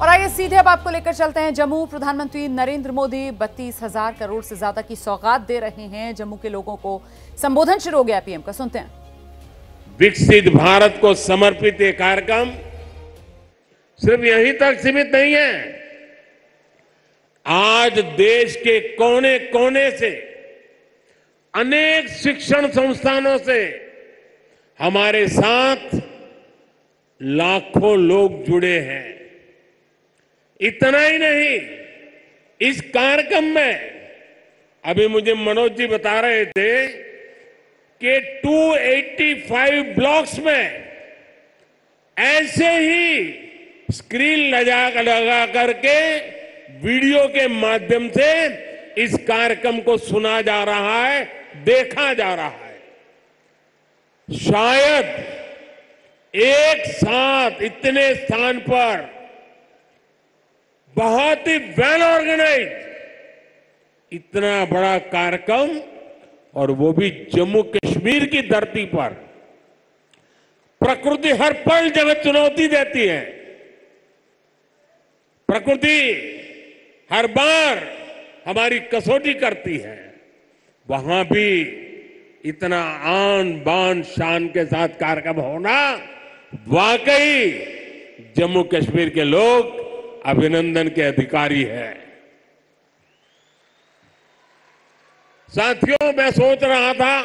और आइए सीधे अब आपको लेकर चलते हैं जम्मू। प्रधानमंत्री नरेंद्र मोदी 32,000 करोड़ से ज्यादा की सौगात दे रहे हैं जम्मू के लोगों को। संबोधन शुरू हो गया पीएम का, सुनते हैं। विकसित भारत को समर्पित ये कार्यक्रम सिर्फ यहीं तक सीमित नहीं है। आज देश के कोने कोने से, अनेक शिक्षण संस्थानों से हमारे साथ लाखों लोग जुड़े हैं। इतना ही नहीं, इस कार्यक्रम में अभी मुझे मनोज जी बता रहे थे कि 285 ब्लॉक्स में ऐसे ही स्क्रीन लगा करके वीडियो के माध्यम से इस कार्यक्रम को सुना जा रहा है, देखा जा रहा है। शायद एक साथ इतने स्थान पर बहुत ही वेल ऑर्गेनाइज इतना बड़ा कार्यक्रम, और वो भी जम्मू कश्मीर की धरती पर। प्रकृति हर पल जगह चुनौती देती है। प्रकृति हर बार हमारी कसौटी करती है। वहां भी इतना आन बान शान के साथ कार्यक्रम होना, वाकई जम्मू कश्मीर के लोग अभिनंदन के अधिकारी हैं। साथियों, मैं सोच रहा था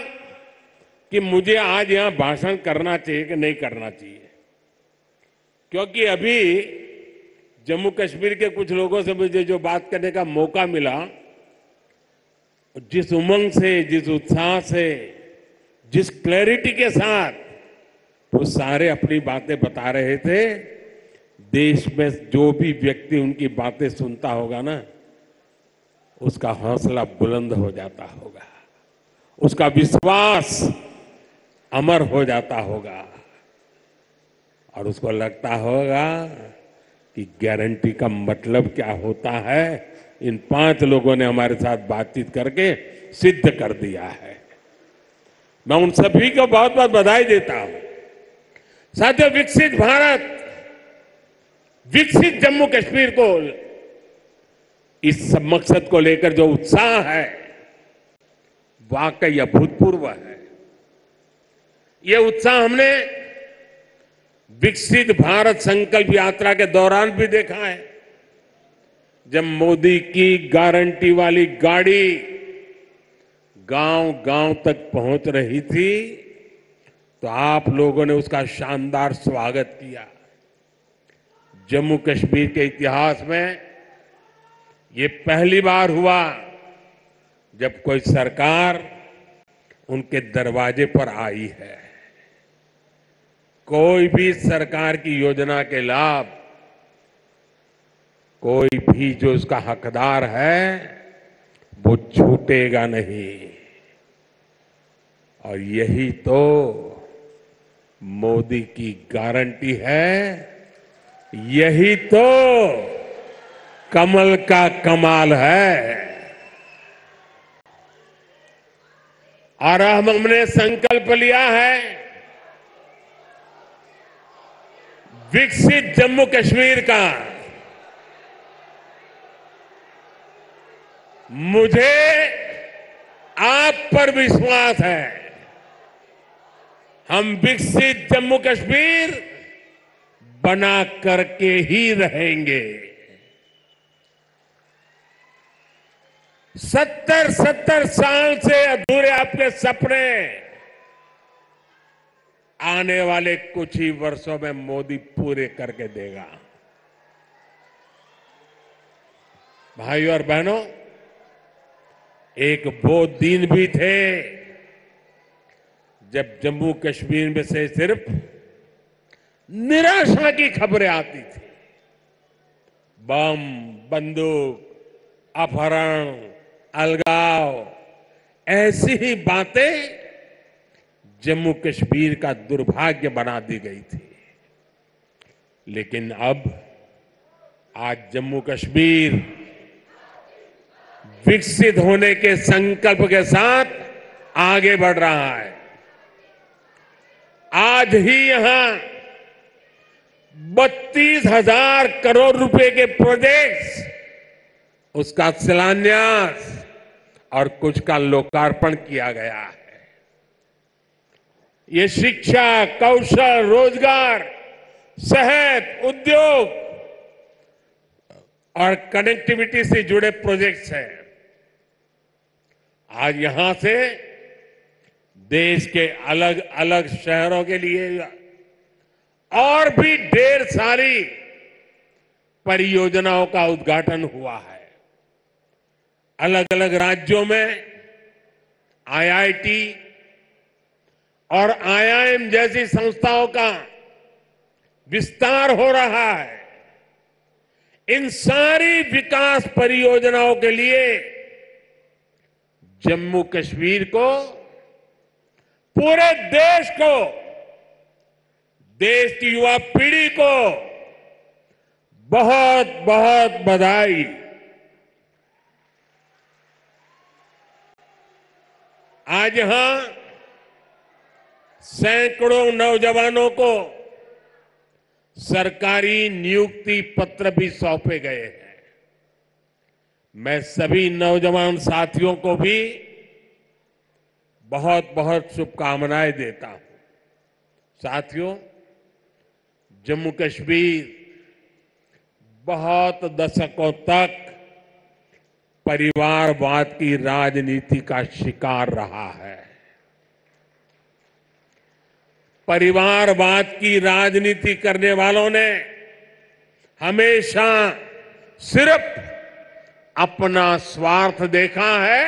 कि मुझे आज यहां भाषण करना चाहिए कि नहीं करना चाहिए, क्योंकि अभी जम्मू कश्मीर के कुछ लोगों से मुझे जो बात करने का मौका मिला, जिस उमंग से, जिस उत्साह से, जिस क्लैरिटी के साथ वो सारे अपनी बातें बता रहे थे, देश में जो भी व्यक्ति उनकी बातें सुनता होगा ना, उसका हौसला बुलंद हो जाता होगा, उसका विश्वास अमर हो जाता होगा, और उसको लगता होगा कि गारंटी का मतलब क्या होता है। इन 5 लोगों ने हमारे साथ बातचीत करके सिद्ध कर दिया है। मैं उन सभी को बहुत बहुत बधाई देता हूं। साथियों, विकसित भारत, विकसित जम्मू कश्मीर को, इस मकसद को लेकर जो उत्साह है, वाकई अभूतपूर्व है। यह उत्साह हमने विकसित भारत संकल्प यात्रा के दौरान भी देखा है। जब मोदी की गारंटी वाली गाड़ी गांव गांव तक पहुंच रही थी, तो आप लोगों ने उसका शानदार स्वागत किया। जम्मू कश्मीर के इतिहास में ये पहली बार हुआ जब कोई सरकार उनके दरवाजे पर आई है। कोई भी सरकार की योजना के लाभ, कोई भी जो उसका हकदार है, वो छूटेगा नहीं। और यही तो मोदी की गारंटी है, यही तो कमल का कमाल है। और हमने संकल्प लिया है, विकसित जम्मू कश्मीर का। मुझे आप पर विश्वास है, हम विकसित जम्मू कश्मीर बना करके ही रहेंगे। 70 साल से अधूरे आपके सपने आने वाले कुछ ही वर्षों में मोदी पूरे करके देगा। भाइयों और बहनों, एक वो दिन भी थे जब जम्मू कश्मीर में से सिर्फ निराशा की खबरें आती थी। बम, बंदूक, अपहरण, अलगाव, ऐसी ही बातें जम्मू कश्मीर का दुर्भाग्य बना दी गई थी। लेकिन अब आज जम्मू कश्मीर विकसित होने के संकल्प के साथ आगे बढ़ रहा है। आज ही यहां 32,000 करोड़ रुपए के प्रोजेक्ट्स, उसका शिलान्यास और कुछ का लोकार्पण किया गया है। ये शिक्षा, कौशल, रोजगार, सेहत, उद्योग और कनेक्टिविटी से जुड़े प्रोजेक्ट्स हैं। आज यहां से देश के अलग अलग शहरों के लिए और भी ढेर सारी परियोजनाओं का उद्घाटन हुआ है। अलग अलग राज्यों में आईआईटी और आईआईएम जैसी संस्थाओं का विस्तार हो रहा है। इन सारी विकास परियोजनाओं के लिए जम्मू कश्मीर को, पूरे देश को, देश की युवा पीढ़ी को बहुत बहुत बधाई। आज यहां सैकड़ों नौजवानों को सरकारी नियुक्ति पत्र भी सौंपे गए हैं। मैं सभी नौजवान साथियों को भी बहुत बहुत शुभकामनाएं देता हूं। साथियों, जम्मू कश्मीर बहुत दशकों तक परिवारवाद की राजनीति का शिकार रहा है। परिवारवाद की राजनीति करने वालों ने हमेशा सिर्फ अपना स्वार्थ देखा है,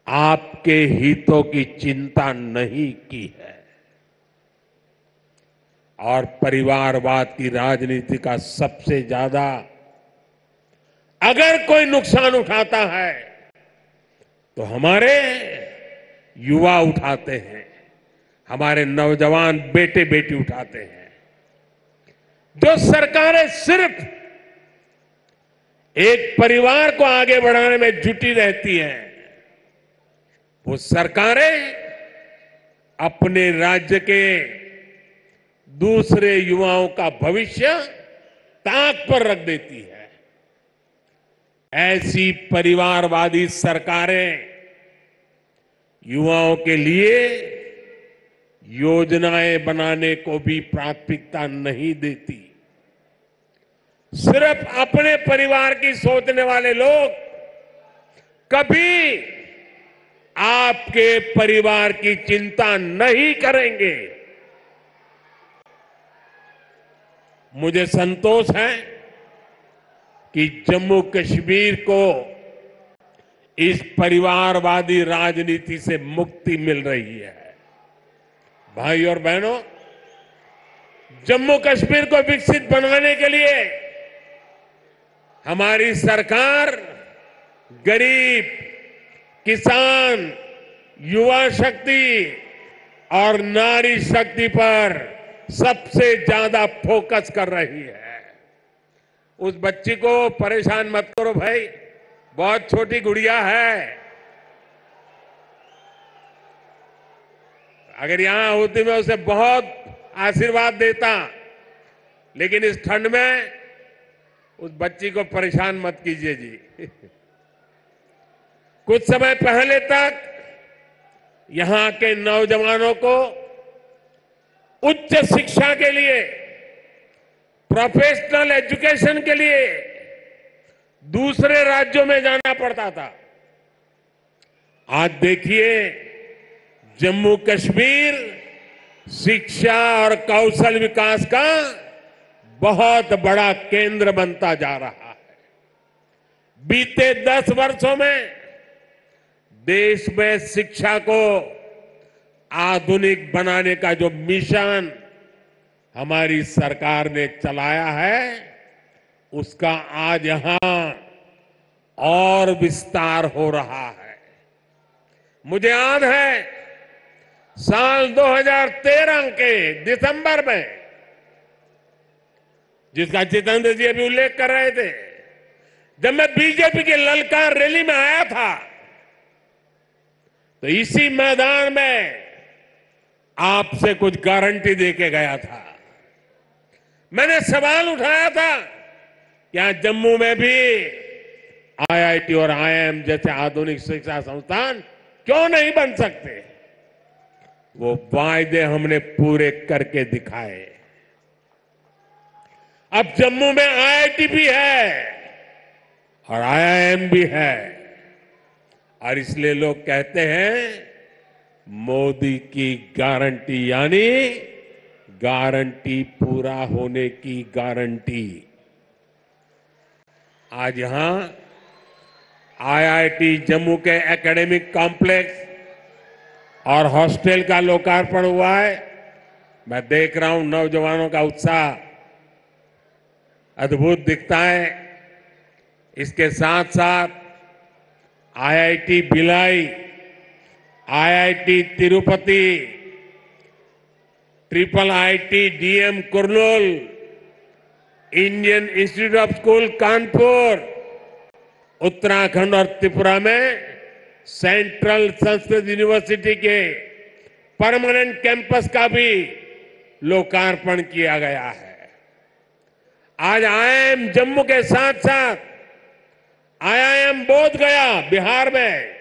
आपके हितों की चिंता नहीं की है। और परिवारवाद की राजनीति का सबसे ज्यादा अगर कोई नुकसान उठाता है तो हमारे युवा उठाते हैं, हमारे नौजवान बेटे बेटी उठाते हैं। जो सरकारें सिर्फ एक परिवार को आगे बढ़ाने में जुटी रहती हैं, वो सरकारें अपने राज्य के दूसरे युवाओं का भविष्य ताक पर रख देती है। ऐसी परिवारवादी सरकारें युवाओं के लिए योजनाएं बनाने को भी प्राथमिकता नहीं देती। सिर्फ अपने परिवार की सोचने वाले लोग कभी आपके परिवार की चिंता नहीं करेंगे। मुझे संतोष है कि जम्मू कश्मीर को इस परिवारवादी राजनीति से मुक्ति मिल रही है। भाई और बहनों, जम्मू कश्मीर को विकसित बनाने के लिए हमारी सरकार गरीब, किसान, युवा शक्ति और नारी शक्ति पर सबसे ज्यादा फोकस कर रही है। उस बच्ची को परेशान मत करो भाई, बहुत छोटी गुड़िया है। अगर यहां होती मैं उसे बहुत आशीर्वाद देता, लेकिन इस ठंड में उस बच्ची को परेशान मत कीजिए जी। कुछ समय पहले तक यहां के नौजवानों को उच्च शिक्षा के लिए, प्रोफेशनल एजुकेशन के लिए दूसरे राज्यों में जाना पड़ता था। आज देखिए, जम्मू कश्मीर शिक्षा और कौशल विकास का बहुत बड़ा केंद्र बनता जा रहा है। बीते 10 वर्षों में देश में शिक्षा को आधुनिक बनाने का जो मिशन हमारी सरकार ने चलाया है, उसका आज यहां और विस्तार हो रहा है। मुझे याद है साल 2013 के दिसंबर में, जिसका जितेंद्र जी अभी उल्लेख कर रहे थे, जब मैं बीजेपी की ललकार रैली में आया था, तो इसी मैदान में आपसे कुछ गारंटी देके गया था। मैंने सवाल उठाया था क्या जम्मू में भी आईआईटी और आईआईएम जैसे आधुनिक शिक्षा संस्थान क्यों नहीं बन सकते। वो वायदे हमने पूरे करके दिखाए। अब जम्मू में आईआईटी भी है और आईआईएम भी है और इसलिए लोग कहते हैं मोदी की गारंटी यानी गारंटी पूरा होने की गारंटी। आज यहां आईआईटी जम्मू के एकेडमिक कॉम्प्लेक्स और हॉस्टल का लोकार्पण हुआ है। मैं देख रहा हूं नौजवानों का उत्साह अद्भुत दिखता है। इसके साथ साथ IIT Bhilai, IIT Tirupati, triple IT DM Kurnool, Indian institute of school Kanpur, Uttarakhand और त्रिपुरा में सेंट्रल संस्कृत यूनिवर्सिटी के परमानेंट कैंपस का भी लोकार्पण किया गया है। आज आईआईएम जम्मू के साथ साथ आईआईएम बोध गया बिहार में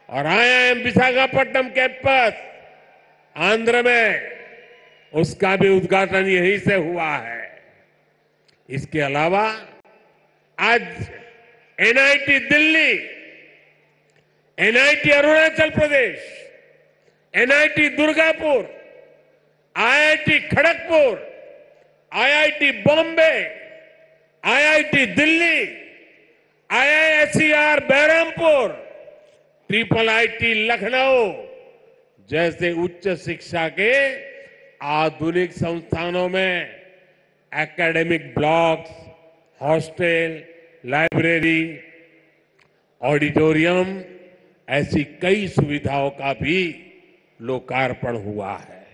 और आईआईएम विशाखापट्टनम कैंपस आंध्र में, उसका भी उद्घाटन यहीं से हुआ है। इसके अलावा आज NIT Delhi, NIT Arunachal Pradesh, NIT Durgapur, IIT Kharagpur, IIT Bombay, IIT Delhi, IISER Berhampur, triple IT Lucknow जैसे उच्च शिक्षा के आधुनिक संस्थानों में academic blocks, hostel, library, auditorium ऐसी कई सुविधाओं का भी लोकार्पण हुआ है।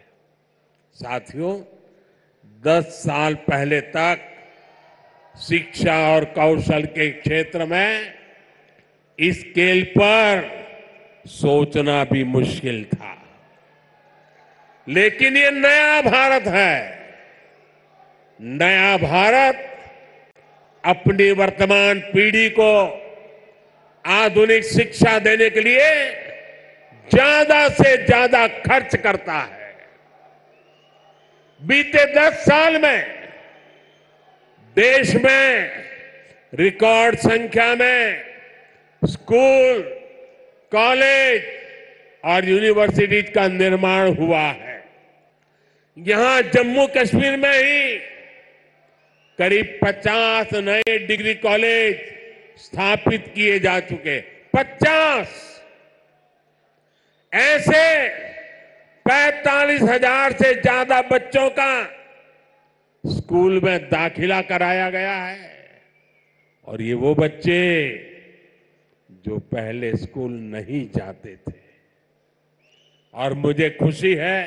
साथियों, 10 साल पहले तक शिक्षा और कौशल के क्षेत्र में इस स्केल पर सोचना भी मुश्किल था, लेकिन ये नया भारत है। नया भारत अपनी वर्तमान पीढ़ी को आधुनिक शिक्षा देने के लिए ज्यादा से ज्यादा खर्च करता है। बीते 10 साल में देश में रिकॉर्ड संख्या में स्कूल, कॉलेज और यूनिवर्सिटीज का निर्माण हुआ है। यहां जम्मू कश्मीर में ही करीब 50 नए डिग्री कॉलेज स्थापित किए जा चुके। 50 ऐसे 45,000 से ज्यादा बच्चों का स्कूल में दाखिला कराया गया है। और ये वो बच्चे जो पहले स्कूल नहीं जाते थे। और मुझे खुशी है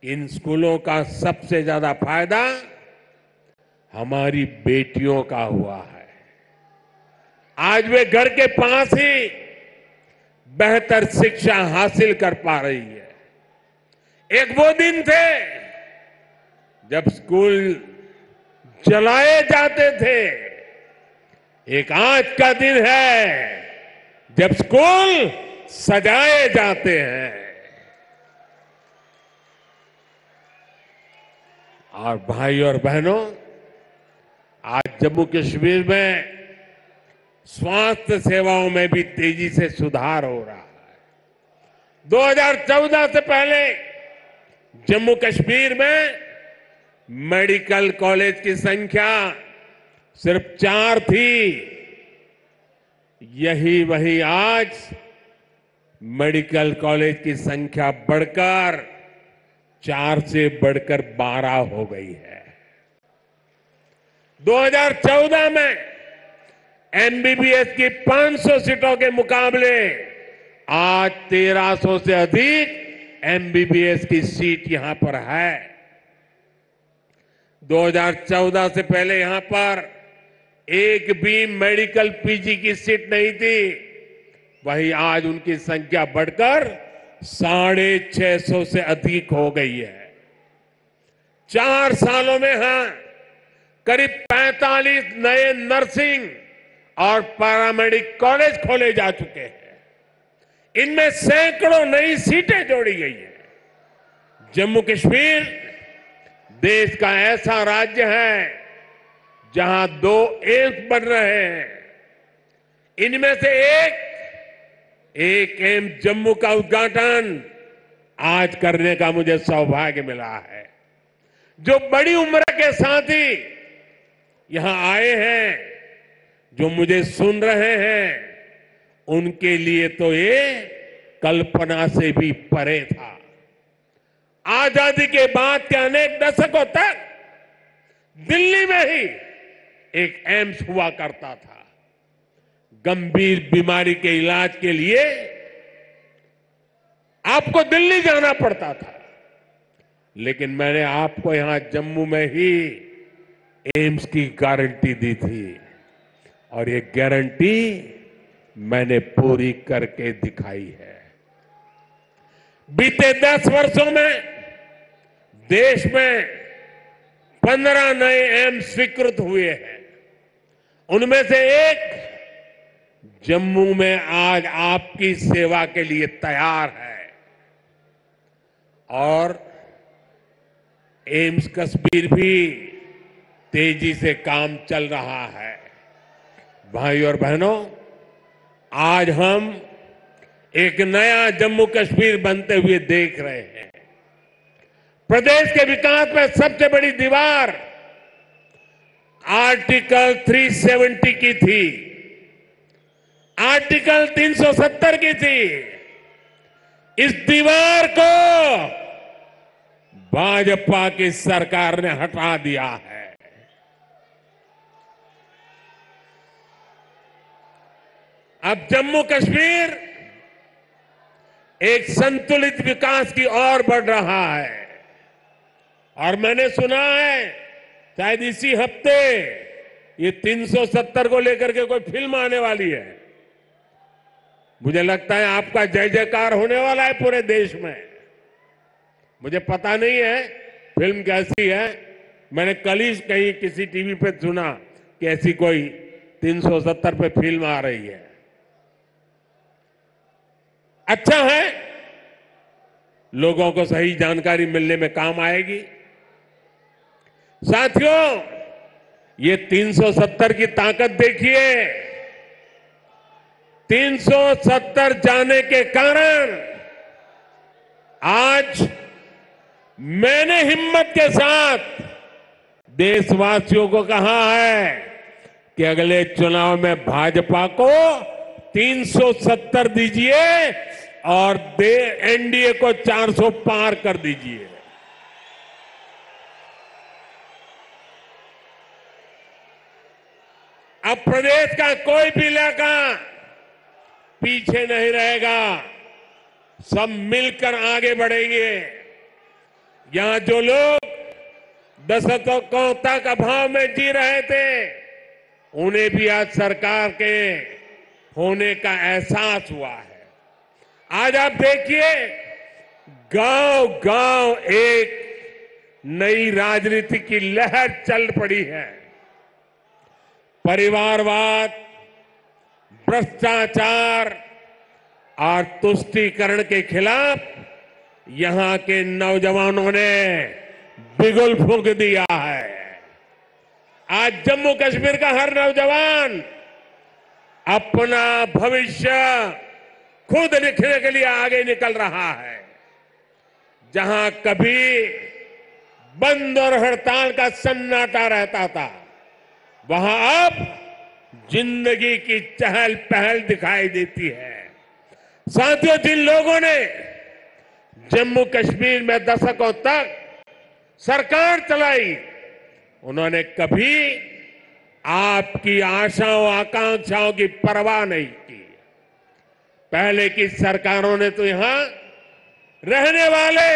कि इन स्कूलों का सबसे ज्यादा फायदा हमारी बेटियों का हुआ है। आज वे घर के पास ही बेहतर शिक्षा हासिल कर पा रही है। एक वो दिन थे जब स्कूल जलाए जाते थे, एक आज का दिन है जब स्कूल सजाए जाते हैं। और भाई और बहनों, आज जम्मू कश्मीर में स्वास्थ्य सेवाओं में भी तेजी से सुधार हो रहा है। 2014 से पहले जम्मू कश्मीर में मेडिकल कॉलेज की संख्या सिर्फ 4 थी। यही वही आज मेडिकल कॉलेज की संख्या बढ़कर 4 से बढ़कर 12 हो गई है। 2014 में एमबीबीएस की 500 सीटों के मुकाबले आज 1300 से अधिक एमबीबीएस की सीट यहां पर है। 2014 से पहले यहां पर एक भी मेडिकल पीजी की सीट नहीं थी। वहीं आज उनकी संख्या बढ़कर 650 से अधिक हो गई है। 4 सालों में करीब 45 नए नर्सिंग और पैरामेडिक कॉलेज खोले जा चुके हैं। इनमें सैकड़ों नई सीटें जोड़ी गई हैं। जम्मू कश्मीर देश का ऐसा राज्य है जहां 2 एम्स बन रहे हैं। इनमें से एक एम्स जम्मू का उद्घाटन आज करने का मुझे सौभाग्य मिला है। जो बड़ी उम्र के साथी यहां आए हैं, जो मुझे सुन रहे हैं, उनके लिए तो ये कल्पना से भी परे था। आजादी के बाद के अनेक दशकों तक दिल्ली में ही एक एम्स हुआ करता था। गंभीर बीमारी के इलाज के लिए आपको दिल्ली जाना पड़ता था, लेकिन मैंने आपको यहां जम्मू में ही एम्स की गारंटी दी थी और ये गारंटी मैंने पूरी करके दिखाई है। बीते 10 वर्षों में देश में 15 नए एम्स स्वीकृत हुए हैं। उनमें से एक जम्मू में आज आपकी सेवा के लिए तैयार है और एम्स कश्मीर भी तेजी से काम चल रहा है। भाई और बहनों, आज हम एक नया जम्मू कश्मीर बनते हुए देख रहे हैं। प्रदेश के विकास में सबसे बड़ी दीवार आर्टिकल 370 की थी, आर्टिकल 370 की थी। इस दीवार को भाजपा की सरकार ने हटा दिया है। अब जम्मू कश्मीर एक संतुलित विकास की ओर बढ़ रहा है और मैंने सुना है शायद इसी हफ्ते ये 370 को लेकर के कोई फिल्म आने वाली है। मुझे लगता है आपका जय जयकार होने वाला है पूरे देश में। मुझे पता नहीं है फिल्म कैसी है। मैंने कल ही कहीं किसी टीवी पे सुना कि ऐसी कोई 370 पे फिल्म आ रही है। अच्छा है, लोगों को सही जानकारी मिलने में काम आएगी। साथियों, ये 370 की ताकत देखिए। 370 जाने के कारण आज मैंने हिम्मत के साथ देशवासियों को कहा है कि अगले चुनाव में भाजपा को 370 दीजिए और एनडीए को 400 पार कर दीजिए। अब प्रदेश का कोई भी इलाका पीछे नहीं रहेगा, सब मिलकर आगे बढ़ेंगे। यहां जो लोग दशकों तक अभाव में जी रहे थे, उन्हें भी आज सरकार के होने का एहसास हुआ है। आज आप देखिए, गांव-गांव एक नई राजनीति की लहर चल पड़ी है। परिवारवाद, भ्रष्टाचार और तुष्टीकरण के खिलाफ यहां के नौजवानों ने बिगुल फूंक दिया है। आज जम्मू कश्मीर का हर नौजवान अपना भविष्य खुद लिखने के लिए आगे निकल रहा है। जहां कभी बंद और हड़ताल का सन्नाटा रहता था, वहां अब जिंदगी की चहल पहल दिखाई देती है। साथियों, जिन लोगों ने जम्मू कश्मीर में दशकों तक सरकार चलाई, उन्होंने कभी आपकी आशाओं आकांक्षाओं की परवाह नहीं की। पहले की सरकारों ने तो यहां रहने वाले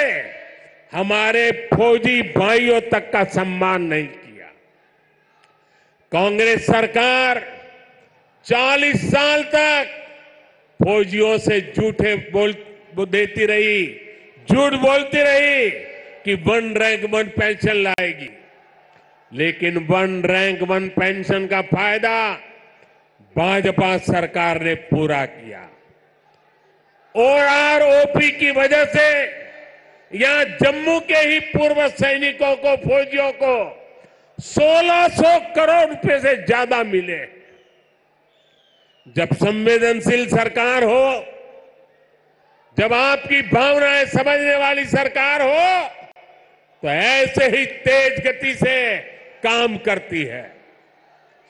हमारे फौजी भाइयों तक का सम्मान नहीं किया। कांग्रेस सरकार 40 साल तक फौजियों से झूठ बोलती रही, कि वन रैंक वन पेंशन लाएगी, लेकिन वन रैंक वन पेंशन का फायदा भाजपा सरकार ने पूरा किया। ओआरओपी की वजह से यहां जम्मू के ही पूर्व सैनिकों को, फौजियों को 1600 करोड़ रुपए से ज्यादा मिले। जब संवेदनशील सरकार हो, जब आपकी भावनाएं समझने वाली सरकार हो, तो ऐसे ही तेज गति से काम करती है।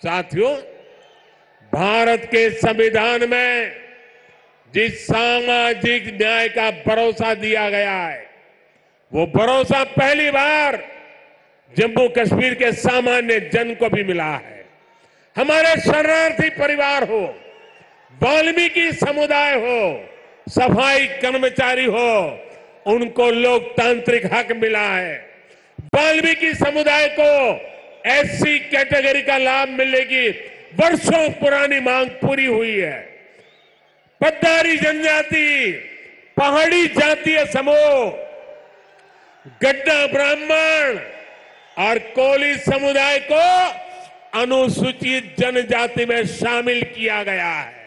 साथियों, भारत के संविधान में जिस सामाजिक न्याय का भरोसा दिया गया है, वो भरोसा पहली बार जम्मू कश्मीर के सामान्य जन को भी मिला है। हमारे शरणार्थी परिवार हो, वाल्मीकि समुदाय हो, सफाई कर्मचारी हो, उनको लोकतांत्रिक हक मिला है। वाल्मीकि समुदाय को एससी कैटेगरी का लाभ मिलने की वर्षों पुरानी मांग पूरी हुई है। पद्दारी जनजाति, पहाड़ी जातीय समूह, गड्ढा ब्राह्मण और कोली समुदाय को अनुसूचित जनजाति में शामिल किया गया है।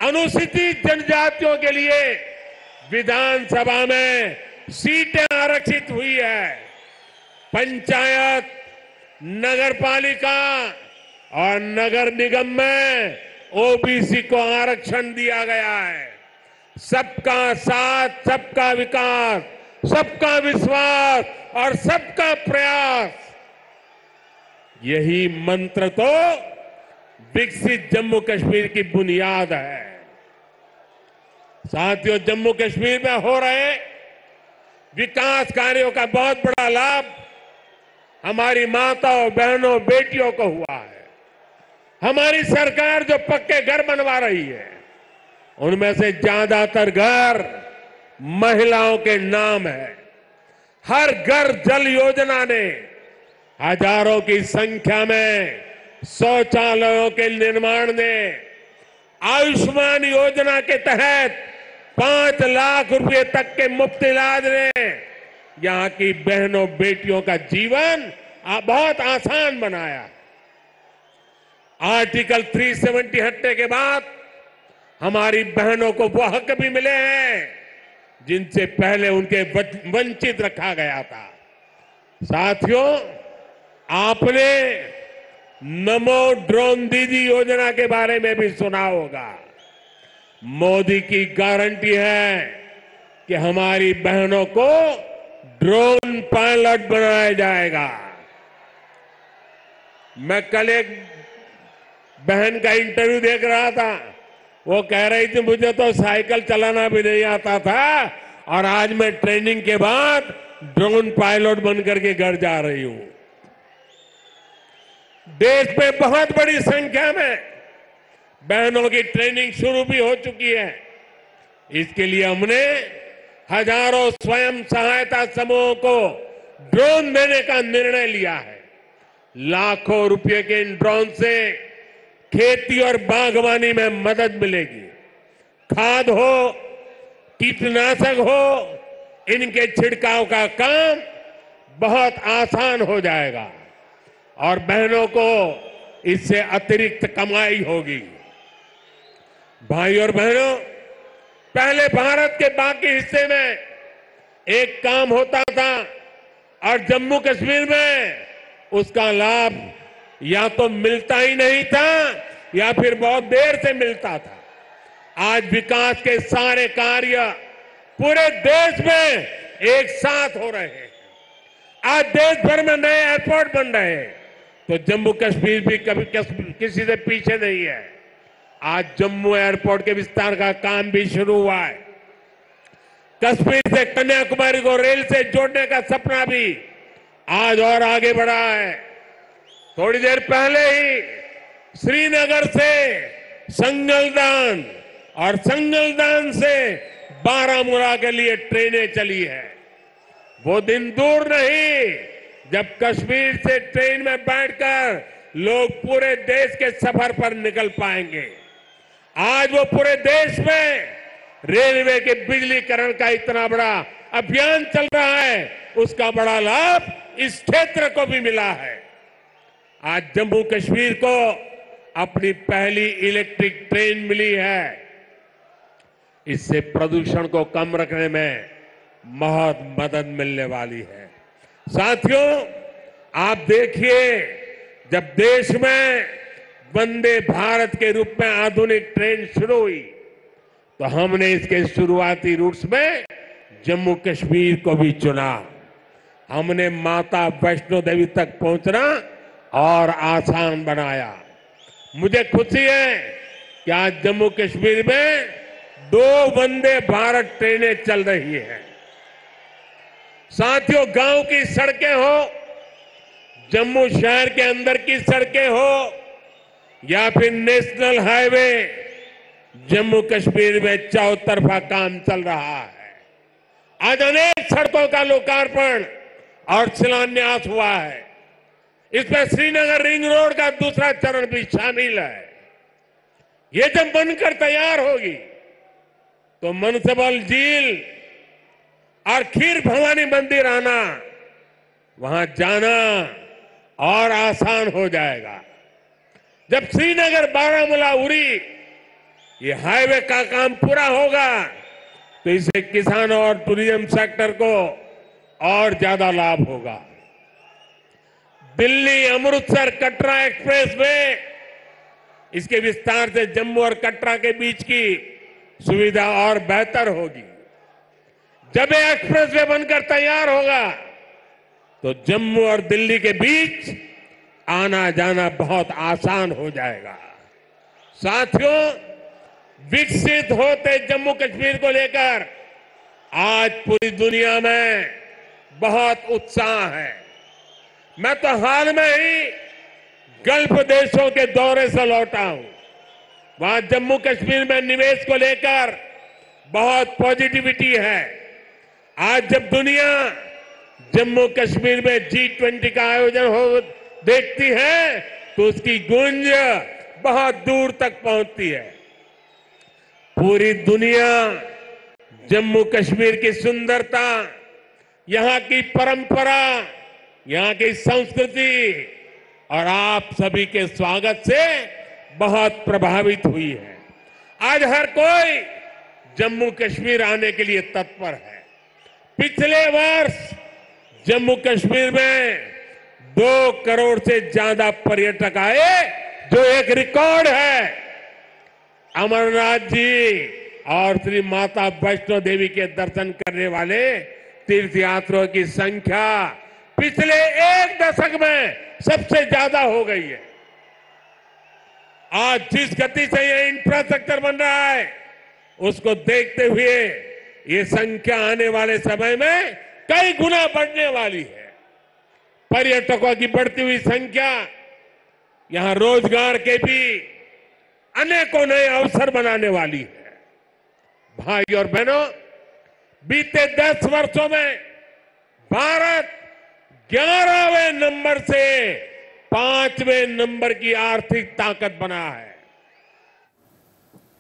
अनुसूचित जनजातियों के लिए विधानसभा में सीटें आरक्षित हुई है। पंचायत, नगर पालिका और नगर निगम में ओबीसी को आरक्षण दिया गया है। सबका साथ, सबका विकास, सबका विश्वास और सबका प्रयास, यही मंत्र तो विकसित जम्मू कश्मीर की बुनियाद है। साथियों, जम्मू कश्मीर में हो रहे विकास कार्यों का बहुत बड़ा लाभ हमारी माताओं, बहनों, बेटियों को हुआ है। हमारी सरकार जो पक्के घर बनवा रही है, उनमें से ज्यादातर घर महिलाओं के नाम है। हर घर जल योजना ने हजारों की संख्या में शौचालयों के निर्माण ने, आयुष्मान योजना के तहत 5 लाख रुपए तक के मुफ्त इलाज ने यहां की बहनों, बेटियों का जीवन बहुत आसान बनाया। आर्टिकल 370 हटने के बाद हमारी बहनों को वो हक भी मिले हैं जिनसे पहले उनके वंचित रखा गया था। साथियों, आपने नमो ड्रोन दीदी योजना के बारे में भी सुना होगा। मोदी की गारंटी है कि हमारी बहनों को ड्रोन पायलट बनाया जाएगा। मैं कल एक बहन का इंटरव्यू देख रहा था, वो कह रही थी मुझे तो साइकिल चलाना भी नहीं आता था और आज मैं ट्रेनिंग के बाद ड्रोन पायलट बनकर के घर जा रही हूं। देश में बहुत बड़ी संख्या में बहनों की ट्रेनिंग शुरू भी हो चुकी है। इसके लिए हमने हजारों स्वयं सहायता समूहों को ड्रोन देने का निर्णय लिया है। लाखों रुपए के इन ड्रोन से खेती और बागवानी में मदद मिलेगी। खाद हो, कीटनाशक हो, इनके छिड़काव का काम बहुत आसान हो जाएगा और बहनों को इससे अतिरिक्त कमाई होगी। भाई और बहनों, पहले भारत के बाकी हिस्से में एक काम होता था और जम्मू कश्मीर में उसका लाभ या तो मिलता ही नहीं था या फिर बहुत देर से मिलता था। आज विकास के सारे कार्य पूरे देश में एक साथ हो रहे हैं। आज देश भर में नए एयरपोर्ट बन रहे हैं, तो जम्मू कश्मीर भी कभी किसी से पीछे नहीं है। आज जम्मू एयरपोर्ट के विस्तार का काम भी शुरू हुआ है। कश्मीर से कन्याकुमारी को रेल से जोड़ने का सपना भी आज और आगे बढ़ा है। थोड़ी देर पहले ही श्रीनगर से संगलदान और संगलदान से बारामूला के लिए ट्रेनें चली है। वो दिन दूर नहीं जब कश्मीर से ट्रेन में बैठकर लोग पूरे देश के सफर पर निकल पाएंगे। आज वो पूरे देश में रेलवे के बिजलीकरण का इतना बड़ा अभियान चल रहा है, उसका बड़ा लाभ इस क्षेत्र को भी मिला है। आज जम्मू कश्मीर को अपनी पहली इलेक्ट्रिक ट्रेन मिली है। इससे प्रदूषण को कम रखने में बहुत मदद मिलने वाली है। साथियों, आप देखिए, जब देश में वंदे भारत के रूप में आधुनिक ट्रेन शुरू हुई तो हमने इसके शुरुआती रूट्स में जम्मू कश्मीर को भी चुना। हमने माता वैष्णो देवी तक पहुंचना और आसान बनाया। मुझे खुशी है कि आज जम्मू कश्मीर में 2 वंदे भारत ट्रेनें चल रही हैं। साथियों, गांव की सड़कें हो, जम्मू शहर के अंदर की सड़कें हो या फिर नेशनल हाईवे, जम्मू कश्मीर में चौतरफा काम चल रहा है। आज अनेक सड़कों का लोकार्पण और शिलान्यास हुआ है। इसमें श्रीनगर रिंग रोड का दूसरा चरण भी शामिल है। ये जब बनकर तैयार होगी तो मनसबल झील और खीर भवानी मंदिर आना, वहां जाना और आसान हो जाएगा। जब श्रीनगर बारामूला उरी ये हाईवे का काम पूरा होगा तो इससे किसानों और टूरिज्म सेक्टर को और ज्यादा लाभ होगा। दिल्ली अमृतसर कटरा एक्सप्रेस वे, इसके विस्तार से जम्मू और कटरा के बीच की सुविधा और बेहतर होगी। जब ये एक्सप्रेस वे बनकर तैयार होगा तो जम्मू और दिल्ली के बीच आना जाना बहुत आसान हो जाएगा। साथियों, विकसित होते जम्मू कश्मीर को लेकर आज पूरी दुनिया में बहुत उत्साह है। मैं तो हाल में ही गल्फ देशों के दौरे से लौटा हूं। वहां जम्मू कश्मीर में निवेश को लेकर बहुत पॉजिटिविटी है। आज जब दुनिया जम्मू कश्मीर में G20 का आयोजन हो देखती है तो उसकी गूंज बहुत दूर तक पहुंचती है। पूरी दुनिया जम्मू कश्मीर की सुंदरता, यहां की परंपरा, यहां की संस्कृति और आप सभी के स्वागत से बहुत प्रभावित हुई है। आज हर कोई जम्मू कश्मीर आने के लिए तत्पर है। पिछले वर्ष जम्मू कश्मीर में 2 करोड़ से ज्यादा पर्यटक आए, जो एक रिकॉर्ड है। अमरनाथ जी और श्री माता वैष्णो देवी के दर्शन करने वाले तीर्थयात्रियों की संख्या पिछले 1 दशक में सबसे ज्यादा हो गई है। आज जिस गति से ये इंफ्रास्ट्रक्चर बन रहा है, उसको देखते हुए ये संख्या आने वाले समय में कई गुना बढ़ने वाली है। पर्यटकों की बढ़ती हुई संख्या यहां रोजगार के भी अनेकों नए अवसर बनाने वाली है। भाई और बहनों, बीते 10 वर्षों में भारत 11वें नंबर से 5वें नंबर की आर्थिक ताकत बना है।